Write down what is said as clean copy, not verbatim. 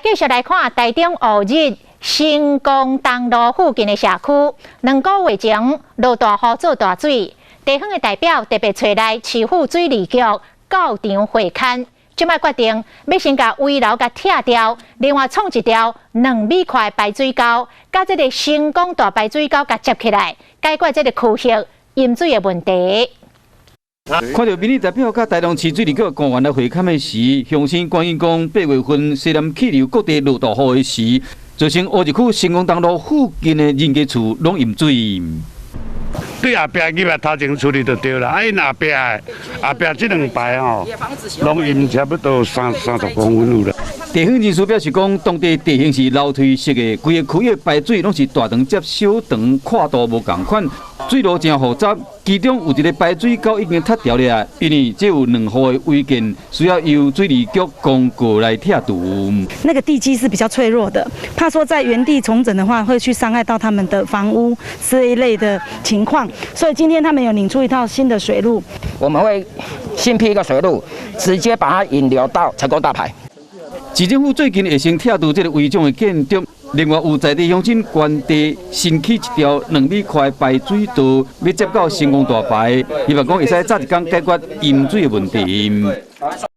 继续来看台中乌日新光东路附近的社区，2个月前落大雨做大水，地方的代表特别找来市府水利局到场会勘，即摆决定要先甲围楼甲拆掉，另外创一条2米宽排水沟，甲这个新光大排水沟甲接起来，解决这个区域淹水的问题。 看到民意代表甲台中市水利局官员来会勘的时，乡亲关心讲8月份西南气流各地落大雨的时，造成乌日区新光东路附近的人家厝拢淹水。对后壁几排头前处理就对啦，因后壁这2排吼，拢淹差不多30公分有啦。地方人士表示讲，当地地形是楼梯式的，规个区域排水拢是大塘接小塘，跨度无同款，水路真复杂。其中有一个排水沟已经塌掉了，因为只有2户的违建，需要由水利局公告来拆除。那个地基是比较脆弱的，怕说在原地重整的话，会去伤害到他们的房屋这一类的情况。所以今天他们有拟出一套新的水路，我们会新辟一个水路，直接把它引流到成功大排。市政府最近会先拆除这个违章的建筑，另外有在地乡亲原地新起一条2米宽排水道，要接到新光大排，希望讲会使早一天解决淹水的问题。